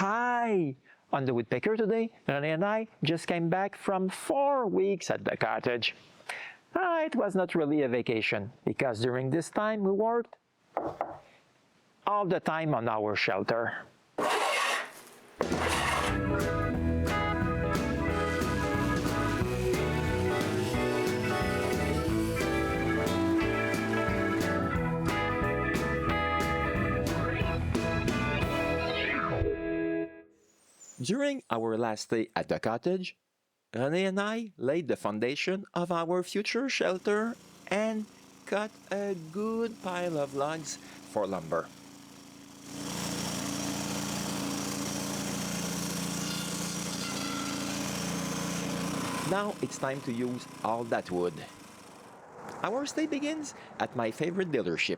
Hi! On the Woodpecker today, Renée and I just came back from 4 weeks at the cottage. It was not really a vacation because during this time we worked all the time on our shelter. During our last stay at the cottage, Renée and I laid the foundation of our future shelter and cut a good pile of logs for lumber. Now it's time to use all that wood. Our stay begins at my favorite dealership.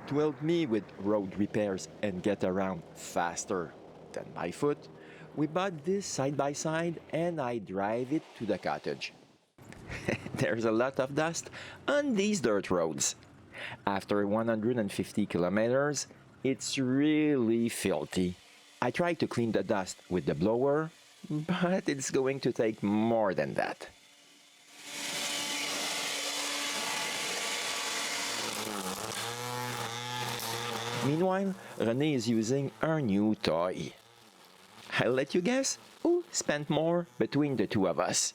To help me with road repairs and get around faster than by foot, we bought this side-by-side and I drive it to the cottage. There's a lot of dust on these dirt roads. After 150 kilometers, it's really filthy. I try to clean the dust with the blower, but it's going to take more than that. Meanwhile, Renée is using her new toy. I'll let you guess who spent more between the two of us.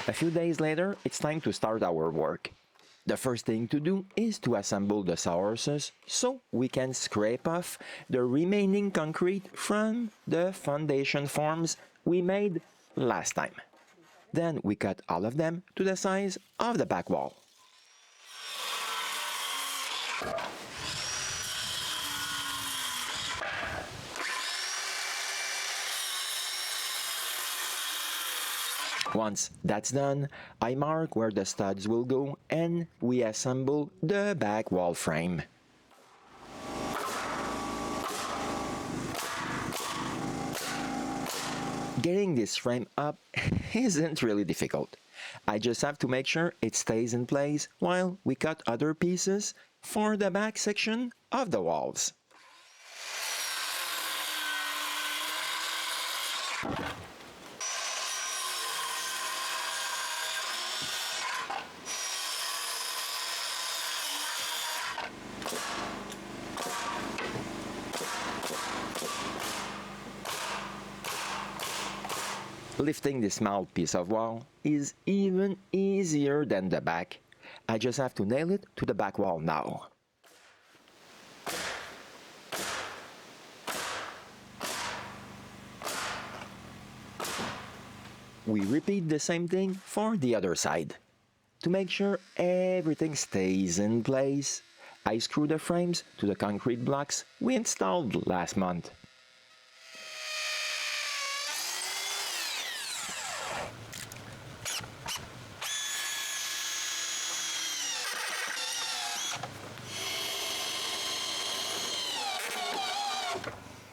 A few days later, it's time to start our work. The first thing to do is to assemble the sawhorses so we can scrape off the remaining concrete from the foundation forms we made last time. Then we cut all of them to the size of the back wall. Once that's done, I mark where the studs will go and we assemble the back wall frame. Getting this frame up isn't really difficult. I just have to make sure it stays in place while we cut other pieces for the back section of the walls. Lifting this small piece of wall is even easier than the back. I just have to nail it to the back wall now. We repeat the same thing for the other side. To make sure everything stays in place, I screw the frames to the concrete blocks we installed last month.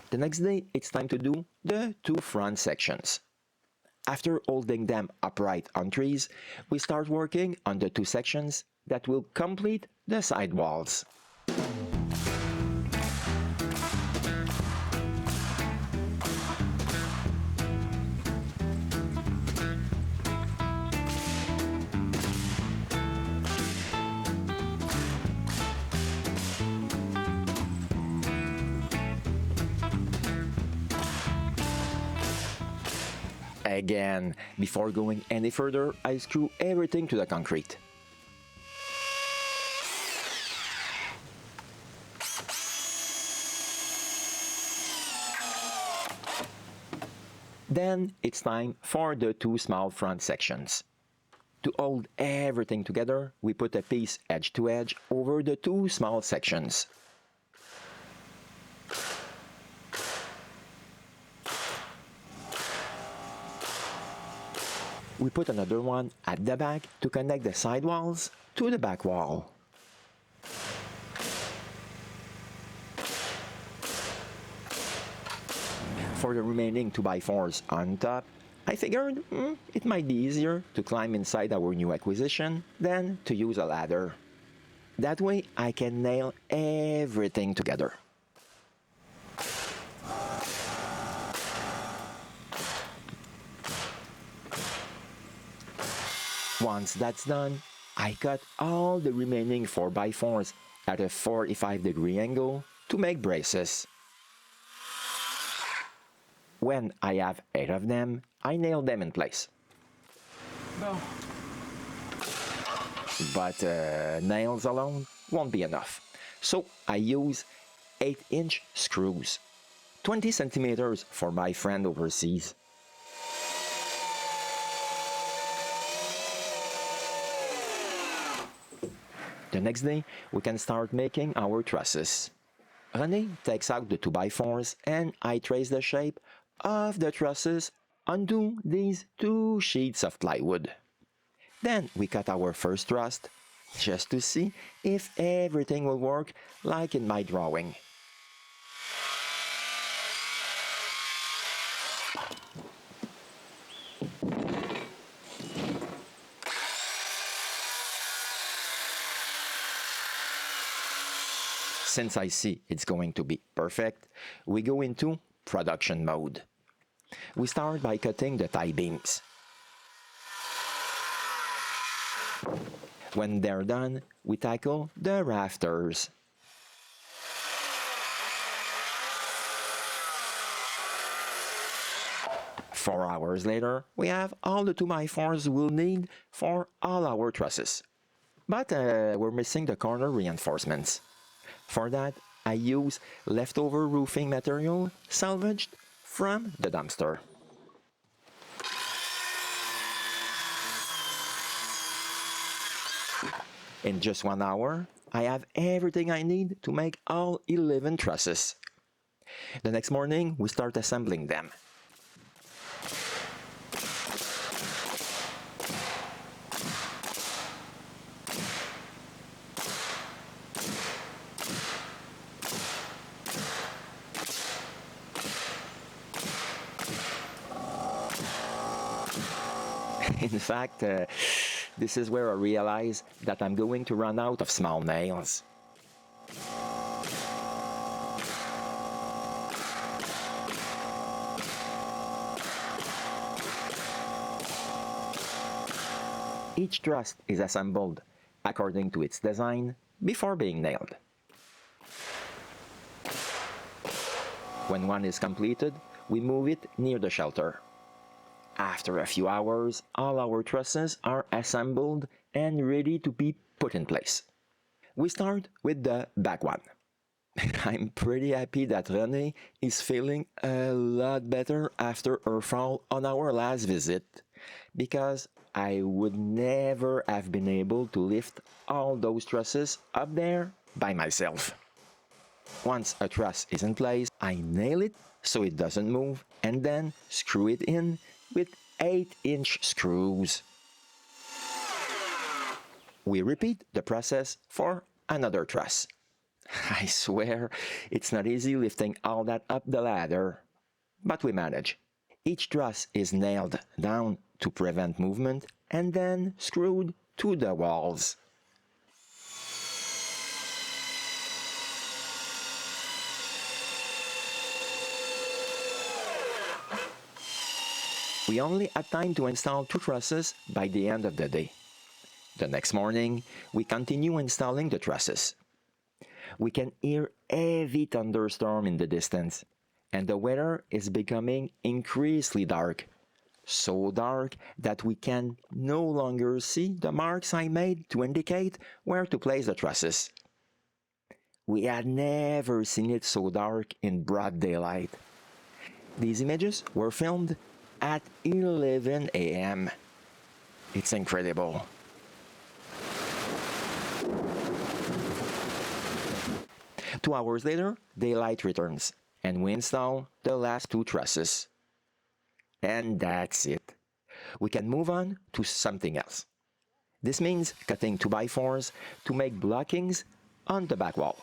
The next day, it's time to do the two front sections. After holding them upright on trees, we start working on the two sections that will complete the side walls. Again, before going any further, I screw everything to the concrete. Then it's time for the two small front sections. To hold everything together, we put a piece edge to edge over the two small sections. We put another one at the back to connect the side walls to the back wall. For the remaining 2x4s on top, I figured it might be easier to climb inside our new acquisition than to use a ladder. That way I can nail everything together. Once that's done, I cut all the remaining 4x4s at a 45-degree angle to make braces. When I have 8 of them, I nail them in place. But nails alone won't be enough, so I use 8-inch screws, 20 centimeters for my friend overseas. The next day, we can start making our trusses. Renée takes out the 2x4s and I trace the shape of the trusses onto these 2 sheets of plywood. Then we cut our first truss just to see if everything will work like in my drawing. Since I see it's going to be perfect, we go into production mode. We start by cutting the tie beams. When they're done, we tackle the rafters. Four hours later, we have all the 2x4s we'll need for all our trusses. But we're missing the corner reinforcements. For that, I use leftover roofing material salvaged from the dumpster. In just 1 hour, I have everything I need to make all 11 trusses. The next morning, we start assembling them. In fact, this is where I realize that I'm going to run out of small nails. Each truss is assembled according to its design before being nailed. When one is completed, we move it near the shelter. After a few hours, all our trusses are assembled and ready to be put in place. We start with the back one. I'm pretty happy that Renée is feeling a lot better after her fall on our last visit, because I would never have been able to lift all those trusses up there by myself. Once a truss is in place, I nail it so it doesn't move and then screw it in with 8-inch screws. We repeat the process for another truss. I swear, it's not easy lifting all that up the ladder, but we manage. Each truss is nailed down to prevent movement and then screwed to the walls. We only had time to install 2 trusses by the end of the day. The next morning, we continue installing the trusses. We can hear a heavy thunderstorm in the distance, and the weather is becoming increasingly dark. So dark that we can no longer see the marks I made to indicate where to place the trusses. We had never seen it so dark in broad daylight. These images were filmed at 11 a.m. It's incredible. Two hours later, daylight returns, and we install the last 2 trusses. And that's it. We can move on to something else. This means cutting 2x4s to make blockings on the back wall.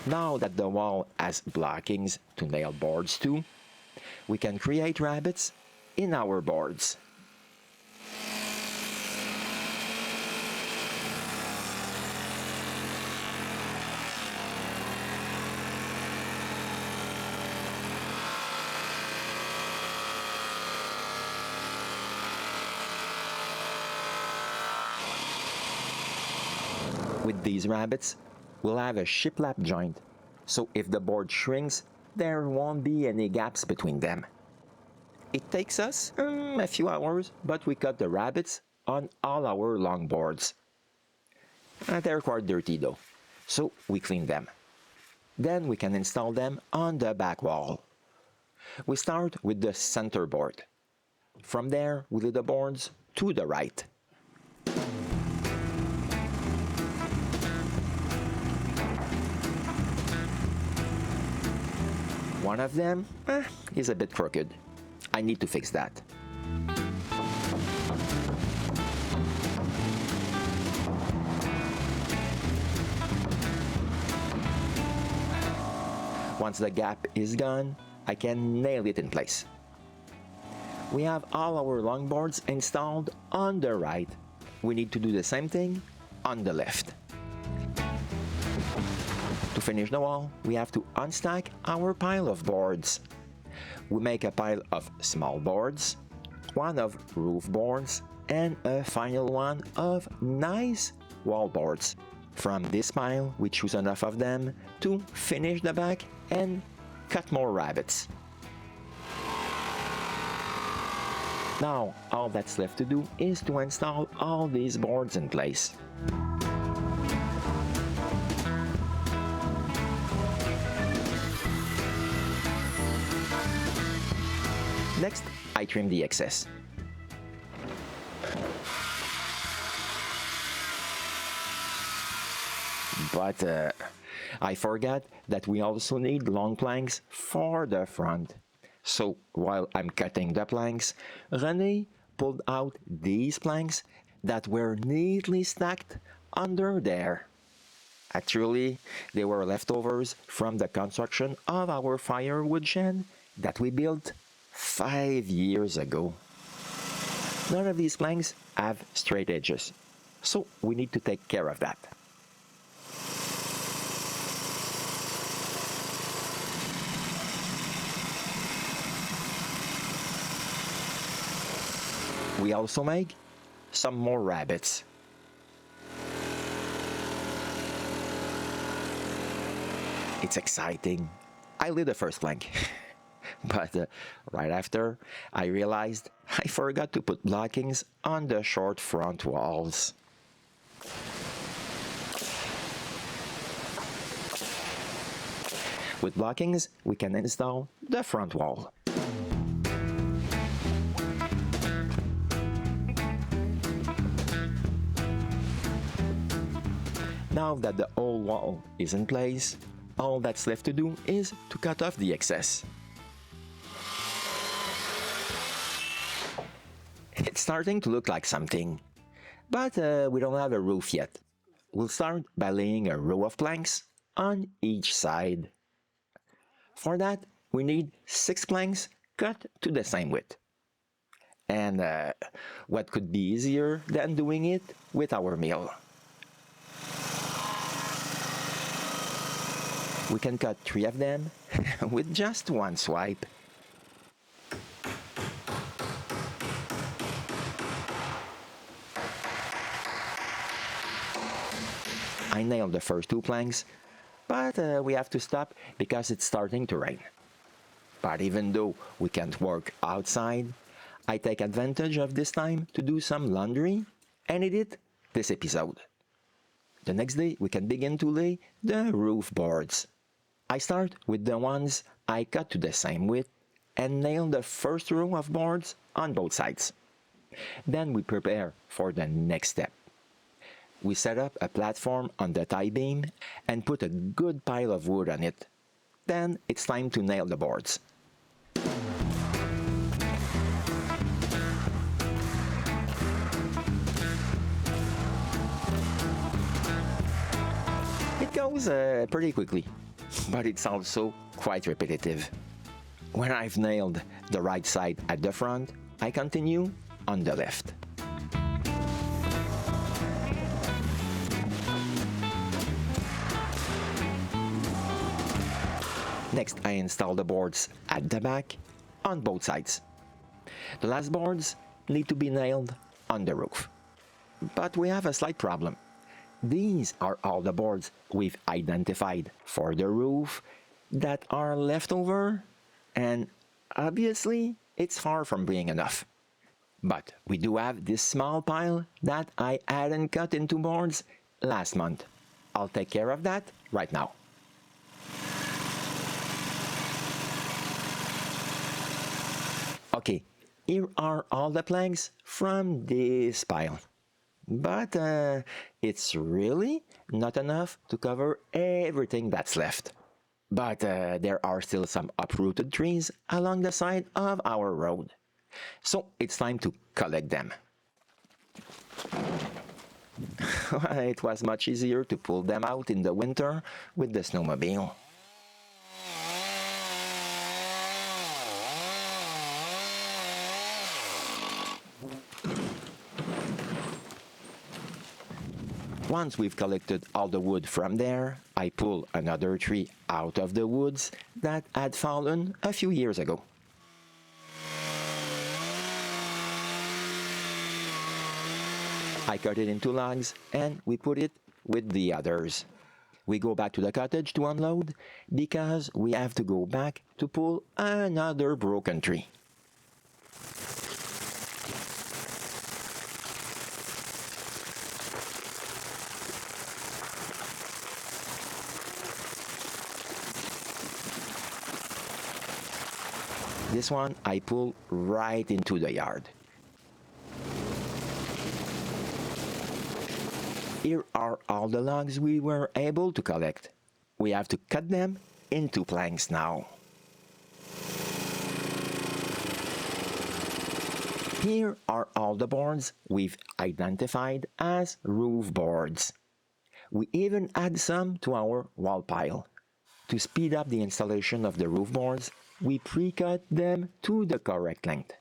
Now that the wall has blockings to nail boards to, we can create rabbets in our boards. With these rabbits, we'll have a shiplap joint, so if the board shrinks, there won't be any gaps between them. It takes us a few hours, but we cut the rabbits on all our long boards. They're quite dirty though, so we clean them. Then we can install them on the back wall. We start with the center board. From there, we lay the boards to the right. One of them is a bit crooked. I need to fix that. Once the gap is gone, I can nail it in place. We have all our longboards installed on the right. We need to do the same thing on the left. To finish the wall, we have to unstack our pile of boards. We make a pile of small boards, one of roof boards, and a final one of nice wall boards. From this pile, we choose enough of them to finish the back and cut more rabbits. Now, all that's left to do is to install all these boards in place. Next, I trim the excess. But I forgot that we also need long planks for the front. So while I'm cutting the planks, Renée pulled out these planks that were neatly stacked under there. Actually, they were leftovers from the construction of our firewood shed that we built 5 years ago. None of these planks have straight edges, so we need to take care of that. We also make some more rabbits. It's exciting. I lit the first plank. But right after, I realized I forgot to put blockings on the short front walls. With blockings, we can install the front wall. Now that the whole wall is in place, all that's left to do is to cut off the excess. It's starting to look like something, but we don't have a roof yet. We'll start by laying a row of planks on each side. For that, we need 6 planks cut to the same width. And what could be easier than doing it with our mill? We can cut 3 of them with just one swipe. I nailed the first 2 planks, but we have to stop because it's starting to rain. But even though we can't work outside, I take advantage of this time to do some laundry and edit this episode. The next day, we can begin to lay the roof boards. I start with the ones I cut to the same width and nail the first row of boards on both sides. Then we prepare for the next step. We set up a platform on the tie beam and put a good pile of wood on it. Then it's time to nail the boards. It goes pretty quickly, but it's also quite repetitive. When I've nailed the right side at the front, I continue on the left. Next, I install the boards at the back on both sides. The last boards need to be nailed on the roof. But we have a slight problem. These are all the boards we've identified for the roof that are left over, and obviously it's far from being enough. But we do have this small pile that I hadn't cut into boards last month. I'll take care of that right now. Okay, here are all the planks from this pile. But it's really not enough to cover everything that's left. But there are still some uprooted trees along the side of our road. So it's time to collect them. It was much easier to pull them out in the winter with the snowmobile. Once we've collected all the wood from there, I pull another tree out of the woods that had fallen a few years ago. I cut it into logs and we put it with the others. We go back to the cottage to unload because we have to go back to pull another broken tree. This one I pull right into the yard. Here are all the logs we were able to collect. We have to cut them into planks now. Here are all the boards we've identified as roof boards. We even add some to our wall pile. To speed up the installation of the roof boards, we pre-cut them to the correct length.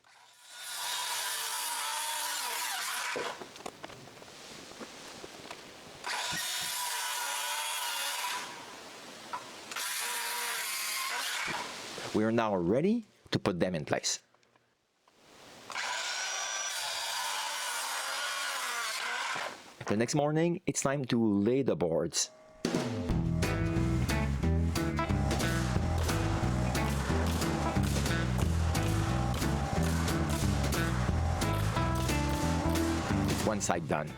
We are now ready to put them in place. The next morning, it's time to lay the boards. One side done.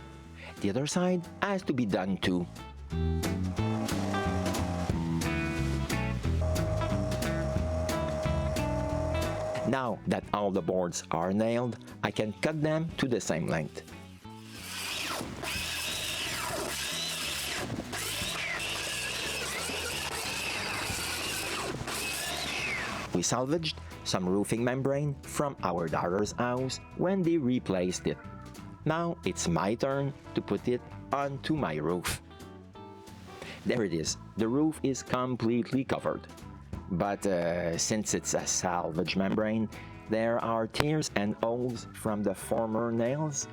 The other side has to be done too. Now that all the boards are nailed, I can cut them to the same length. We salvaged some roofing membrane from our daughter's house when they replaced it. Now it's my turn to put it onto my roof. There it is. The roof is completely covered. But since it's a salvage membrane, there are tears and holes from the former nails,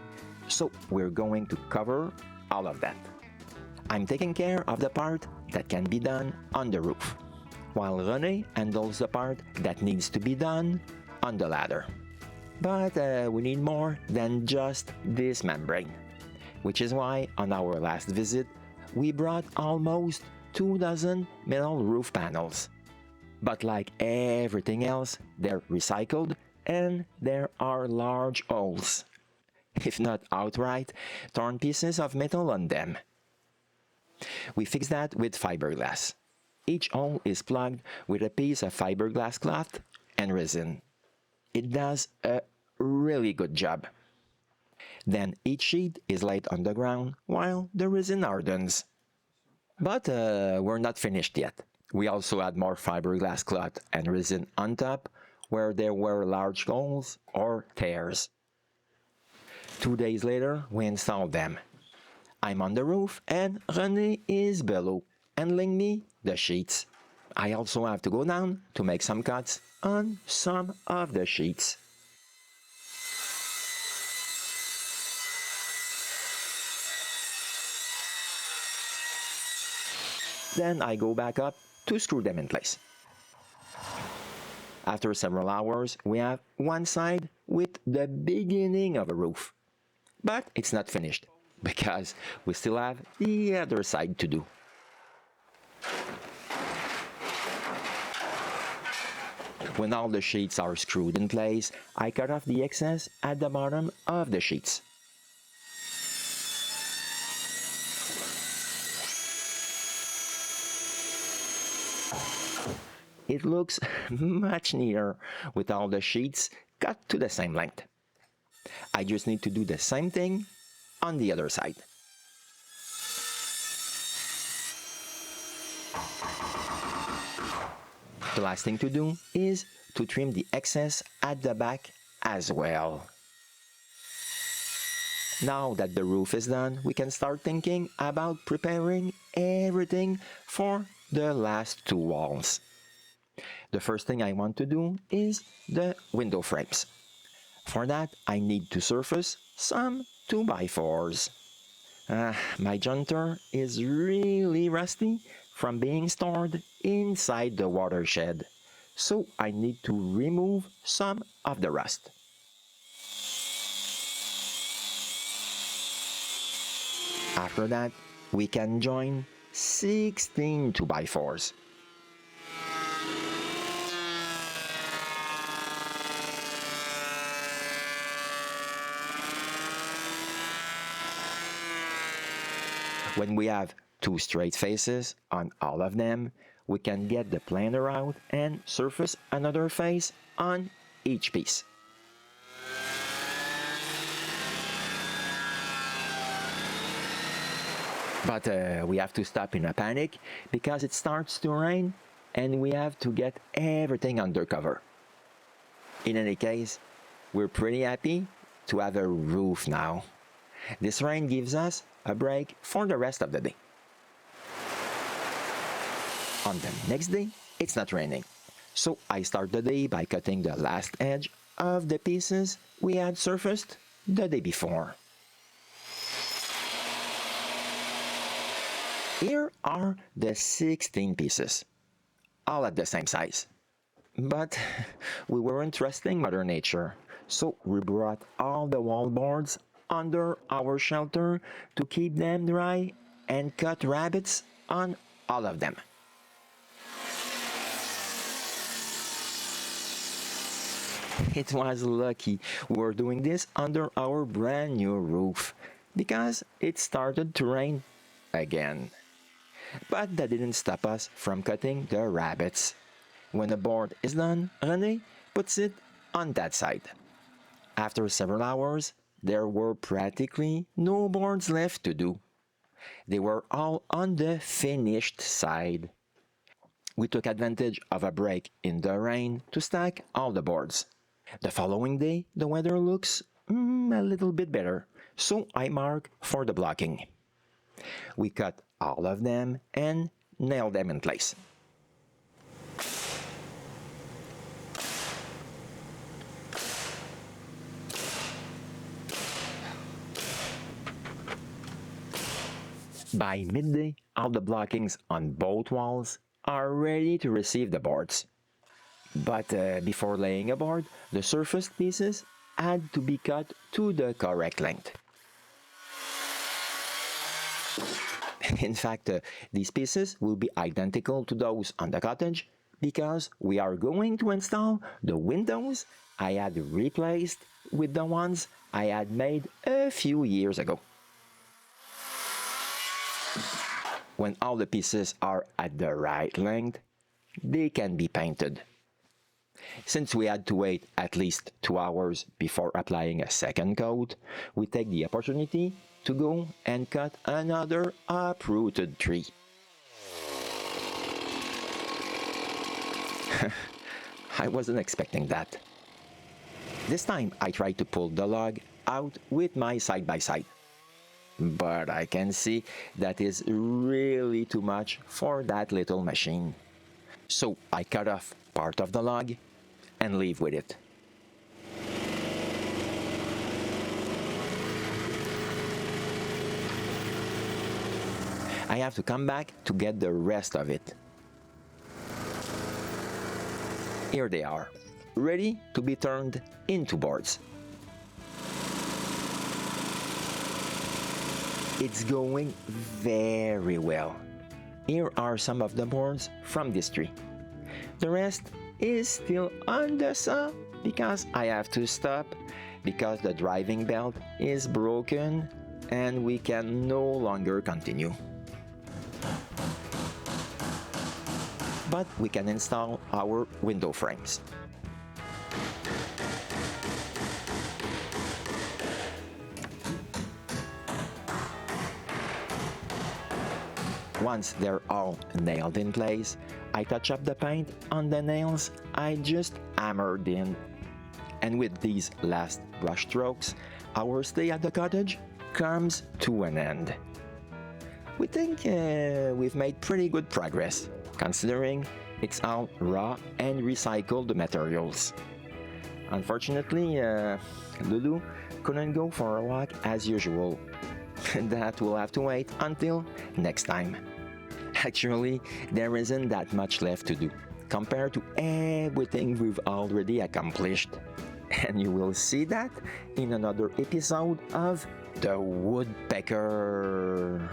so we're going to cover all of that. I'm taking care of the part that can be done on the roof, while Renée handles the part that needs to be done on the ladder. But we need more than just this membrane, which is why on our last visit, we brought almost 24 metal roof panels. But like everything else, they're recycled and there are large holes, if not outright torn pieces of metal on them. We fix that with fiberglass. Each hole is plugged with a piece of fiberglass cloth and resin. It does a really good job. Then each sheet is laid on the ground while the resin hardens. But we're not finished yet. We also add more fiberglass cloth and resin on top where there were large holes or tears. 2 days later, we installed them. I'm on the roof and Renée is below, handling me the sheets. I also have to go down to make some cuts on some of the sheets. Then I go back up to screw them in place. After several hours, we have one side with the beginning of a roof. But it's not finished. because we still have the other side to do. When all the sheets are screwed in place, I cut off the excess at the bottom of the sheets. It looks much neater with all the sheets cut to the same length. I just need to do the same thing on the other side. The last thing to do is to trim the excess at the back as well. Now that the roof is done, we can start thinking about preparing everything for the last two walls. The first thing I want to do is the window frames. For that, I need to surface some 2x4s. My jointer is really rusty from being stored inside the watershed, so I need to remove some of the rust. After that, we can join 16 2x4s. When we have two straight faces on all of them, we can get the planer out and surface another face on each piece. But we have to stop in a panic because it starts to rain and we have to get everything under cover. In any case, we're pretty happy to have a roof now. This rain gives us a break for the rest of the day. On the next day, it's not raining. So I start the day by cutting the last edge of the pieces we had surfaced the day before. Here are the 16 pieces, all at the same size. But we weren't trusting Mother Nature, so we brought all the wall boards under our shelter to keep them dry and cut rabbets on all of them. It was lucky we were doing this under our brand new roof because it started to rain again. But that didn't stop us from cutting the rabbets. When the board is done, Renée puts it on that side. After several hours, there were practically no boards left to do. They were all on the finished side. We took advantage of a break in the rain to stack all the boards. The following day, the weather looks a little bit better, so I mark for the blocking. We cut all of them and nail them in place. By midday, all the blockings on both walls are ready to receive the boards. But before laying a board, the surfaced pieces had to be cut to the correct length. In fact, these pieces will be identical to those on the cottage because we are going to install the windows I had replaced with the ones I had made a few years ago. When all the pieces are at the right length, they can be painted. Since we had to wait at least 2 hours before applying a second coat, we take the opportunity to go and cut another uprooted tree. I wasn't expecting that. This time I tried to pull the log out with my side-by-side. But I can see that is really too much for that little machine. So I cut off part of the log and leave with it. I have to come back to get the rest of it. Here they are, ready to be turned into boards. It's going very well. Here are some of the boards from this tree. The rest is still on the saw because I have to stop because the driving belt is broken and we can no longer continue. But we can install our window frames. Once they're all nailed in place, I touch up the paint on the nails I just hammered in. And with these last brush strokes, our stay at the cottage comes to an end. We think we've made pretty good progress, considering it's all raw and recycled materials. Unfortunately, Lulu couldn't go for a walk as usual. That will have to wait until next time. Actually, there isn't that much left to do compared to everything we've already accomplished. And you will see that in another episode of The Woodpecker.